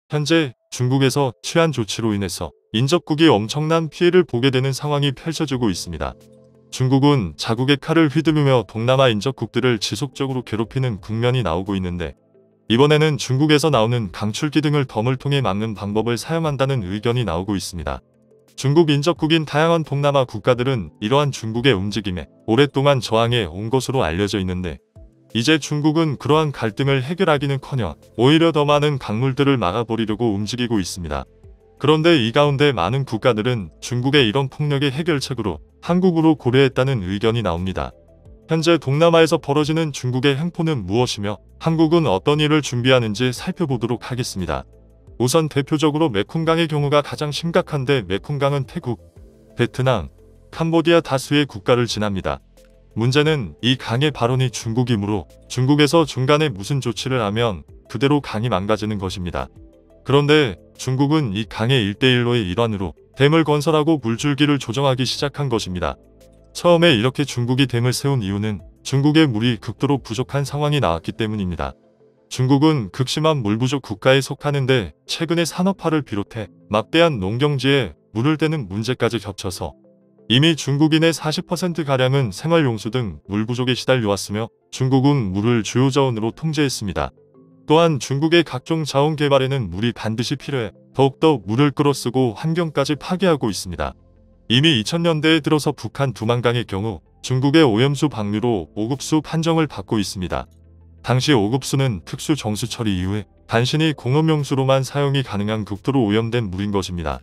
현재 중국에서 취한 조치로 인해서 인접국이 엄청난 피해를 보게 되는 상황이 펼쳐지고 있습니다. 중국은 자국의 칼을 휘두르며 동남아 인접국들을 지속적으로 괴롭히는 국면이 나오고 있는데, 이번에는 중국에서 나오는 강출기 등을 덤을 통해 막는 방법을 사용한다는 의견이 나오고 있습니다. 중국 인접국인 다양한 동남아 국가들은 이러한 중국의 움직임에 오랫동안 저항해 온 것으로 알려져 있는데, 이제 중국은 그러한 갈등을 해결하기는커녕 오히려 더 많은 강물들을 막아버리려고 움직이고 있습니다. 그런데 이 가운데 많은 국가들은 중국의 이런 폭력의 해결책으로 한국으로 고려했다는 의견이 나옵니다. 현재 동남아에서 벌어지는 중국의 횡포는 무엇이며 한국은 어떤 일을 준비하는지 살펴보도록 하겠습니다. 우선 대표적으로 메콩강의 경우가 가장 심각한데, 메콩강은 태국, 베트남, 캄보디아 다수의 국가를 지납니다. 문제는 이 강의 발원이 중국이므로 중국에서 중간에 무슨 조치를 하면 그대로 강이 망가지는 것입니다. 그런데 중국은 이 강의 1대1로의 일환으로 댐을 건설하고 물줄기를 조정하기 시작한 것입니다. 처음에 이렇게 중국이 댐을 세운 이유는 중국의 물이 극도로 부족한 상황이 나왔기 때문입니다. 중국은 극심한 물 부족 국가에 속하는데, 최근에 산업화를 비롯해 막대한 농경지에 물을 대는 문제까지 겹쳐서 이미 중국인의 40%가량은 생활용수 등 물 부족에 시달려왔으며, 중국은 물을 주요 자원으로 통제했습니다. 또한 중국의 각종 자원 개발에는 물이 반드시 필요해 더욱더 물을 끌어쓰고 환경까지 파괴하고 있습니다. 이미 2000년대에 들어서 북한 두만강의 경우 중국의 오염수 방류로 5급수 판정을 받고 있습니다. 당시 5급수는 특수 정수 처리 이후에 단순히 공업용수로만 사용이 가능한 극도로 오염된 물인 것입니다.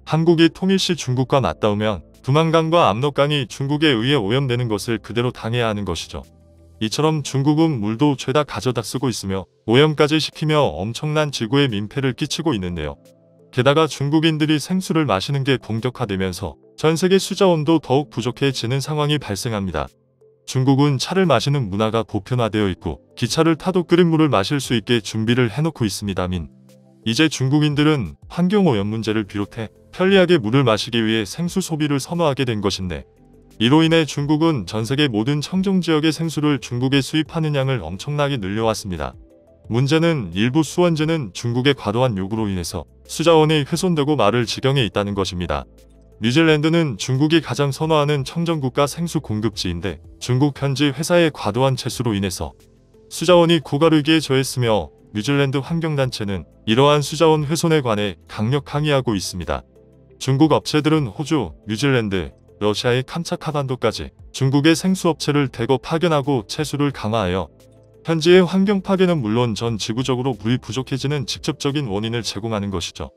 한국이 통일시 중국과 맞닿으면 두만강과 압록강이 중국에 의해 오염되는 것을 그대로 당해야 하는 것이죠. 이처럼 중국은 물도 죄다 가져다 쓰고 있으며 오염까지 시키며 엄청난 지구에 민폐를 끼치고 있는데요. 게다가 중국인들이 생수를 마시는 게 본격화되면서 전 세계 수자원도 더욱 부족해지는 상황이 발생합니다. 중국은 차를 마시는 문화가 보편화되어 있고 기차를 타도 끓인 물을 마실 수 있게 준비를 해놓고 있습니다. 이제 중국인들은 환경오염 문제를 비롯해 편리하게 물을 마시기 위해 생수 소비를 선호하게 된 것인데, 이로 인해 중국은 전세계 모든 청정지역의 생수를 중국에 수입하는 양을 엄청나게 늘려왔습니다. 문제는 일부 수원지는 중국의 과도한 요구로 인해서 수자원이 훼손되고 마를 지경에 있다는 것입니다. 뉴질랜드는 중국이 가장 선호하는 청정국가 생수 공급지인데, 중국 현지 회사의 과도한 채수로 인해서 수자원이 고가르기에 처했으며, 뉴질랜드 환경단체는 이러한 수자원 훼손에 관해 강력 항의하고 있습니다. 중국 업체들은 호주, 뉴질랜드, 러시아의 캄차카반도까지 중국의 생수업체를 대거 파견하고 채수를 강화하여 현지의 환경 파괴는 물론 전 지구적으로 물이 부족해지는 직접적인 원인을 제공하는 것이죠.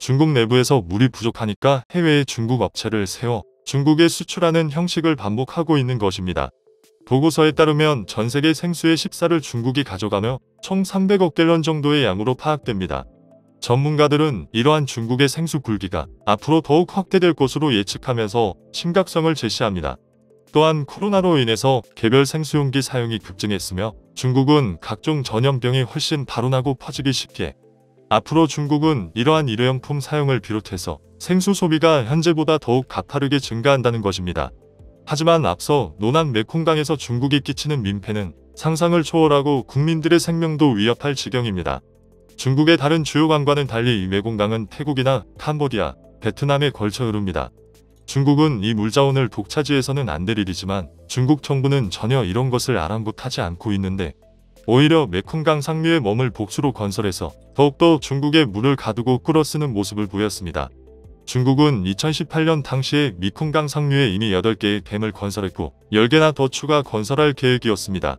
중국 내부에서 물이 부족하니까 해외에 중국 업체를 세워 중국에 수출하는 형식을 반복하고 있는 것입니다. 보고서에 따르면 전 세계 생수의 14를 중국이 가져가며 총 300억 갤런 정도의 양으로 파악됩니다. 전문가들은 이러한 중국의 생수 굴기가 앞으로 더욱 확대될 것으로 예측하면서 심각성을 제시합니다. 또한 코로나로 인해서 개별 생수용기 사용이 급증했으며, 중국은 각종 전염병이 훨씬 발원하고 퍼지기 쉽게, 앞으로 중국은 이러한 일회용품 사용을 비롯해서 생수 소비가 현재보다 더욱 가파르게 증가한다는 것입니다. 하지만 앞서 논한 메콩강에서 중국이 끼치는 민폐는 상상을 초월하고 국민들의 생명도 위협할 지경입니다. 중국의 다른 주요 강과는 달리 이 메콩강은 태국이나 캄보디아, 베트남에 걸쳐 흐릅니다. 중국은 이 물자원을 독차지해서는 안 될 일이지만 중국 정부는 전혀 이런 것을 아랑곳하지 않고 있는데, 오히려 메콩강 상류에 멈을 복수로 건설해서 더욱더 중국의 물을 가두고 끌어쓰는 모습을 보였습니다. 중국은 2018년 당시에 메콩강 상류에 이미 8개의 댐을 건설했고 10개나 더 추가 건설할 계획이었습니다.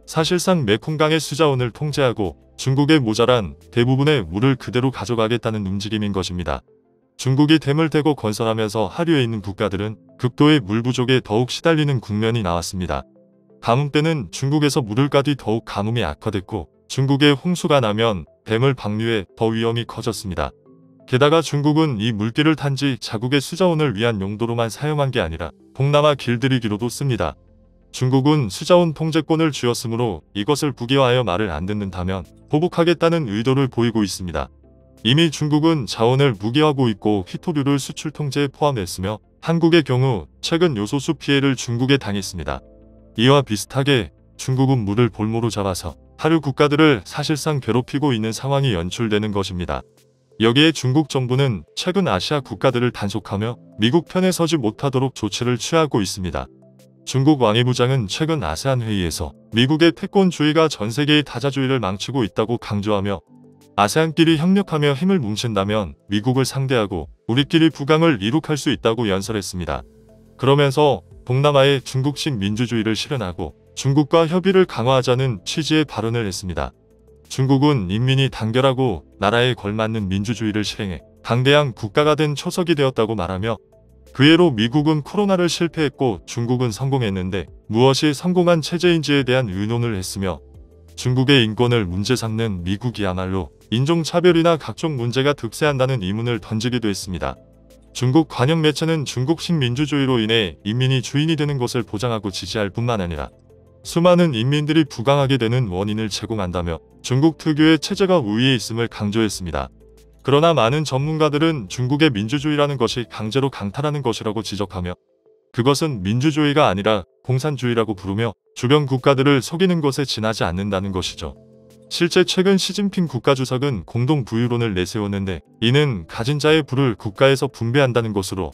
사실상 메콩강의 수자원을 통제하고 중국의 모자란 대부분의 물을 그대로 가져가겠다는 움직임인 것입니다. 중국이 댐을 대고 건설하면서 하류에 있는 국가들은 극도의 물 부족에 더욱 시달리는 국면이 나왔습니다. 가뭄 때는 중국에서 물을 까뒤 더욱 가뭄이 악화됐고, 중국에 홍수가 나면 댐을 방류해 더 위험이 커졌습니다. 게다가 중국은 이 물길을 단지 자국의 수자원을 위한 용도로만 사용한 게 아니라 동남아 길들이기로도 씁니다. 중국은 수자원 통제권을 쥐었으므로 이것을 국유화하여 말을 안 듣는다면 보복하겠다는 의도를 보이고 있습니다. 이미 중국은 자원을 무기화하고 있고 희토류를 수출 통제에 포함했으며, 한국의 경우 최근 요소수 피해를 중국에 당했습니다. 이와 비슷하게 중국은 물을 볼모로 잡아서 하류 국가들을 사실상 괴롭히고 있는 상황이 연출되는 것입니다. 여기에 중국 정부는 최근 아시아 국가들을 단속하며 미국 편에 서지 못하도록 조치를 취하고 있습니다. 중국 왕이부장은 최근 아세안 회의에서 미국의 패권주의가 전 세계의 다자주의를 망치고 있다고 강조하며 아세안끼리 협력하며 힘을 뭉친다면 미국을 상대하고 우리끼리 부강을 이룩할 수 있다고 연설했습니다. 그러면서 동남아에 중국식 민주주의를 실현하고 중국과 협의를 강화하자는 취지의 발언을 했습니다. 중국은 인민이 단결하고 나라에 걸맞는 민주주의를 실행해 강대한 국가가 된 초석이 되었다고 말하며 그 예로 미국은 코로나를 실패했고 중국은 성공했는데 무엇이 성공한 체제인지에 대한 의논을 했으며 중국의 인권을 문제 삼는 미국이야말로 인종차별이나 각종 문제가 득세한다는 의문을 던지기도 했습니다. 중국 관영 매체는 중국식 민주주의로 인해 인민이 주인이 되는 것을 보장하고 지지할 뿐만 아니라 수많은 인민들이 부강하게 되는 원인을 제공한다며 중국 특유의 체제가 우위에 있음을 강조했습니다. 그러나 많은 전문가들은 중국의 민주주의라는 것이 강제로 강탈하는 것이라고 지적하며 그것은 민주주의가 아니라 공산주의라고 부르며 주변 국가들을 속이는 것에 지나지 않는다는 것이죠. 실제 최근 시진핑 국가주석은 공동부유론을 내세웠는데 이는 가진 자의 부를 국가에서 분배한다는 것으로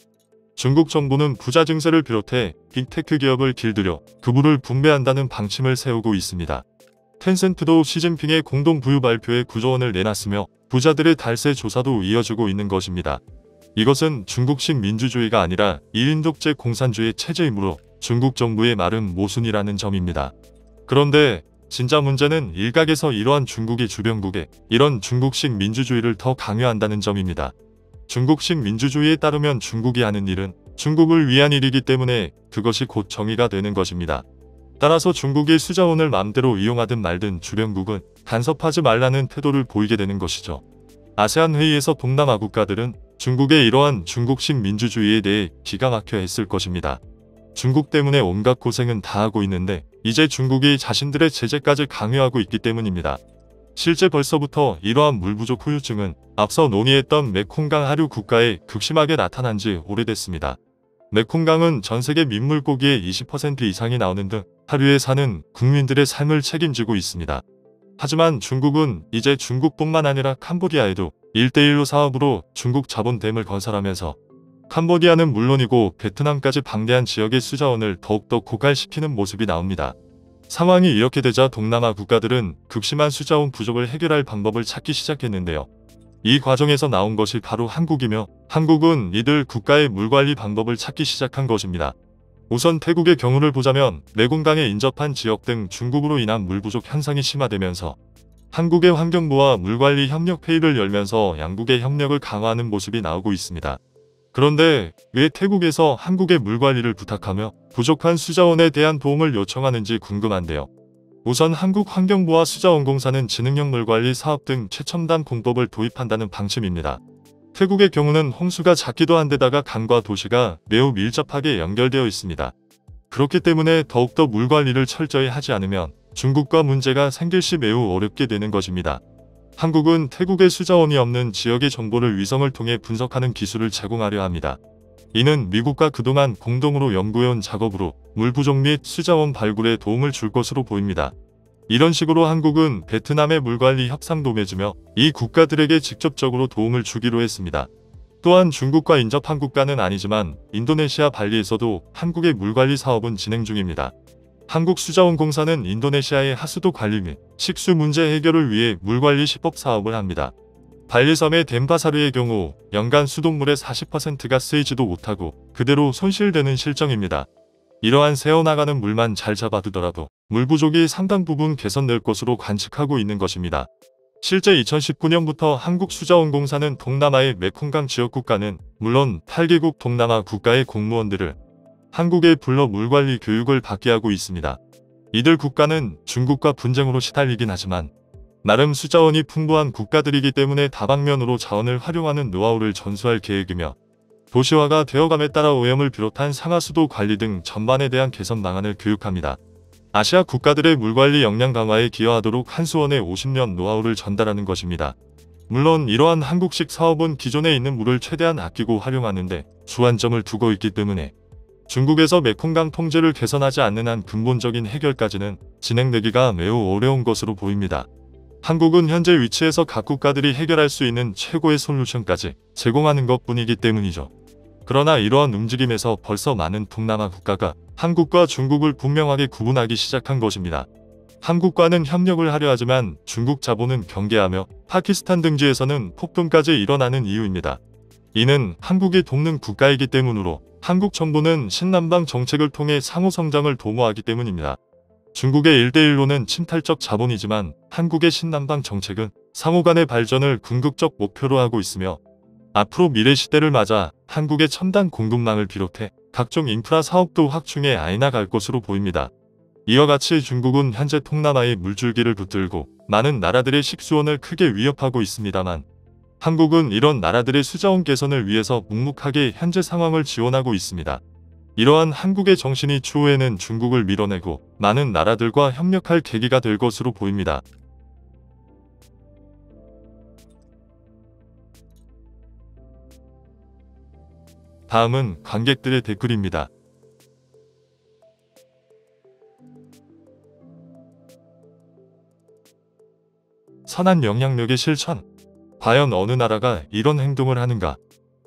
중국 정부는 부자 증세를 비롯해 빅테크 기업을 길들여 그 부를 분배한다는 방침을 세우고 있습니다. 텐센트도 시진핑의 공동부유 발표에 9조 원을 내놨으며 부자들의 달세 조사도 이어지고 있는 것입니다. 이것은 중국식 민주주의가 아니라 1인 독재 공산주의 체제이므로 중국 정부의 말은 모순이라는 점입니다. 그런데 진짜 문제는 일각에서 이러한 중국이 주변국에 이런 중국식 민주주의를 더 강요한다는 점입니다. 중국식 민주주의에 따르면 중국이 하는 일은 중국을 위한 일이기 때문에 그것이 곧 정의가 되는 것입니다. 따라서 중국이 수자원을 마음대로 이용하든 말든 주변국은 간섭하지 말라는 태도를 보이게 되는 것이죠. 아세안 회의에서 동남아 국가들은 중국의 이러한 중국식 민주주의에 대해 기가 막혀 했을 것입니다. 중국 때문에 온갖 고생은 다 하고 있는데 이제 중국이 자신들의 제재까지 강요하고 있기 때문입니다. 실제 벌써부터 이러한 물 부족 후유증은 앞서 논의했던 메콩강 하류 국가에 극심하게 나타난 지 오래됐습니다. 메콩강은 전 세계 민물고기의 20% 이상이 나오는 등 하류에 사는 국민들의 삶을 책임지고 있습니다. 하지만 중국은 이제 중국뿐만 아니라 캄보디아에도 1대1로 사업으로 중국 자본댐을 건설하면서 캄보디아는 물론이고 베트남까지 방대한 지역의 수자원을 더욱더 고갈시키는 모습이 나옵니다. 상황이 이렇게 되자 동남아 국가들은 극심한 수자원 부족을 해결할 방법을 찾기 시작했는데요. 이 과정에서 나온 것이 바로 한국이며 한국은 이들 국가의 물관리 방법을 찾기 시작한 것입니다. 우선 태국의 경우를 보자면 내공강에 인접한 지역 등 중국으로 인한 물 부족 현상이 심화되면서 한국의 환경부와 물관리 협력회의를 열면서 양국의 협력을 강화하는 모습이 나오고 있습니다. 그런데 왜 태국에서 한국의 물관리를 부탁하며 부족한 수자원에 대한 도움을 요청하는지 궁금한데요. 우선 한국 환경부와 수자원공사는 지능형 물관리 사업 등 최첨단 공법을 도입한다는 방침입니다. 태국의 경우는 홍수가 잦기도 한데다가 강과 도시가 매우 밀접하게 연결되어 있습니다. 그렇기 때문에 더욱더 물관리를 철저히 하지 않으면 중국과 문제가 생길 시 매우 어렵게 되는 것입니다. 한국은 태국의 수자원이 없는 지역의 정보를 위성을 통해 분석하는 기술을 제공하려 합니다. 이는 미국과 그동안 공동으로 연구해온 작업으로 물 부족 및 수자원 발굴에 도움을 줄 것으로 보입니다. 이런 식으로 한국은 베트남의 물관리 협상도 맺으며 이 국가들에게 직접적으로 도움을 주기로 했습니다. 또한 중국과 인접한 국가는 아니지만 인도네시아 발리에서도 한국의 물관리 사업은 진행 중입니다. 한국수자원공사는 인도네시아의 하수도 관리 및 식수 문제 해결을 위해 물관리 시법 사업을 합니다. 발리섬의 덴파사르의 경우 연간 수돗물의 40%가 쓰이지도 못하고 그대로 손실되는 실정입니다. 이러한 새어나가는 물만 잘 잡아두더라도 물 부족이 상당 부분 개선될 것으로 관측하고 있는 것입니다. 실제 2019년부터 한국수자원공사는 동남아의 메콩강 지역 국가는 물론 8개국 동남아 국가의 공무원들을 한국에 불러 물관리 교육을 받게 하고 있습니다. 이들 국가는 중국과 분쟁으로 시달리긴 하지만 나름 수자원이 풍부한 국가들이기 때문에 다방면으로 자원을 활용하는 노하우를 전수할 계획이며 도시화가 되어감에 따라 오염을 비롯한 상하수도 관리 등 전반에 대한 개선 방안을 교육합니다. 아시아 국가들의 물관리 역량 강화에 기여하도록 한수원의 50년 노하우를 전달하는 것입니다. 물론 이러한 한국식 사업은 기존에 있는 물을 최대한 아끼고 활용하는데 주안점을 두고 있기 때문에 중국에서 메콩강 통제를 개선하지 않는 한 근본적인 해결까지는 진행되기가 매우 어려운 것으로 보입니다. 한국은 현재 위치에서 각 국가들이 해결할 수 있는 최고의 솔루션까지 제공하는 것뿐이기 때문이죠. 그러나 이러한 움직임에서 벌써 많은 동남아 국가가 한국과 중국을 분명하게 구분하기 시작한 것입니다. 한국과는 협력을 하려 하지만 중국 자본은 경계하며 파키스탄 등지에서는 폭동까지 일어나는 이유입니다. 이는 한국이 돕는 국가이기 때문으로 한국 정부는 신남방 정책을 통해 상호 성장을 도모하기 때문입니다. 중국의 1대1로는 침탈적 자본이지만 한국의 신남방 정책은 상호 간의 발전을 궁극적 목표로 하고 있으며 앞으로 미래 시대를 맞아 한국의 첨단 공급망을 비롯해 각종 인프라 사업도 확충해 아이나갈 것으로 보입니다. 이와 같이 중국은 현재 동남아의 물줄기를 붙들고 많은 나라들의 식수원을 크게 위협하고 있습니다만 한국은 이런 나라들의 수자원 개선을 위해서 묵묵하게 현재 상황을 지원하고 있습니다. 이러한 한국의 정신이 추후에는 중국을 밀어내고 많은 나라들과 협력할 계기가 될 것으로 보입니다. 다음은 관객들의 댓글입니다. 선한 영향력의 실천. 과연 어느 나라가 이런 행동을 하는가?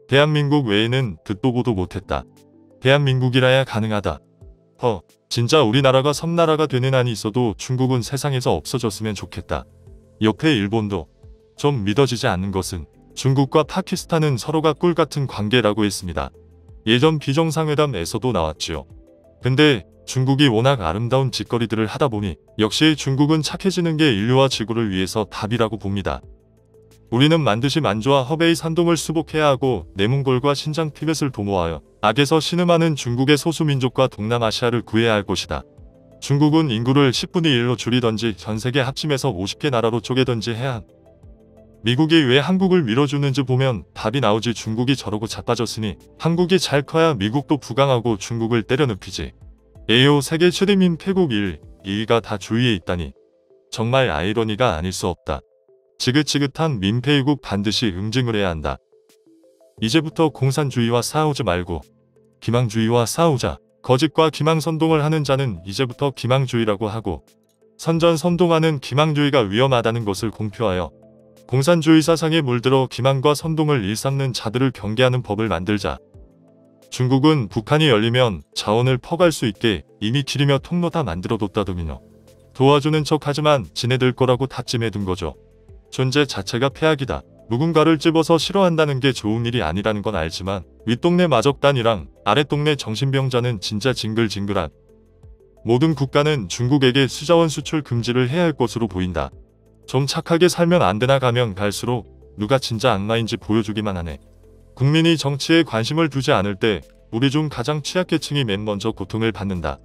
대한민국 외에는 듣도 보도 못했다. 대한민국이라야 가능하다. 진짜 우리나라가 섬나라가 되는 한이 있어도 중국은 세상에서 없어졌으면 좋겠다. 옆에 일본도. 좀 믿어지지 않는 것은 중국과 파키스탄은 서로가 꿀같은 관계라고 했습니다. 예전 비정상회담에서도 나왔지요. 근데 중국이 워낙 아름다운 짓거리들을 하다 보니 역시 중국은 착해지는 게 인류와 지구를 위해서 답이라고 봅니다. 우리는 반드시 만주와 허베이 산동을 수복해야 하고 내몽골과 신장 티벳을 도모하여 악에서 신음하는 중국의 소수민족과 동남아시아를 구해야 할 것이다. 중국은 인구를 10분의 1로 줄이던지 전세계 합심해서 50개 나라로 쪼개던지 해야 한. 미국이 왜 한국을 밀어주는지 보면 답이 나오지. 중국이 저러고 자빠졌으니 한국이 잘 커야 미국도 부강하고 중국을 때려눕히지. 에요, 세계 최대민 패국 2위가 다 주위에 있다니. 정말 아이러니가 아닐 수 없다. 지긋지긋한 민폐이국 반드시 응징을 해야 한다. 이제부터 공산주의와 싸우지 말고 기망주의와 싸우자. 거짓과 기망선동을 하는 자는 이제부터 기망주의라고 하고 선전선동하는 기망주의가 위험하다는 것을 공표하여 공산주의 사상에 물들어 기망과 선동을 일삼는 자들을 경계하는 법을 만들자. 중국은 북한이 열리면 자원을 퍼갈 수 있게 이미 길이며 통로 다 만들어뒀다더군요. 도와주는 척하지만 지네들 거라고 다짐해둔 거죠. 존재 자체가 폐악이다. 누군가를 찝어서 싫어한다는 게 좋은 일이 아니라는 건 알지만 윗동네 마적단이랑 아랫동네 정신병자는 진짜 징글징글한. 모든 국가는 중국에게 수자원 수출 금지를 해야 할 것으로 보인다. 좀 착하게 살면 안 되나 가면 갈수록 누가 진짜 악마인지 보여주기만 하네. 국민이 정치에 관심을 두지 않을 때 우리 중 가장 취약계층이 맨 먼저 고통을 받는다.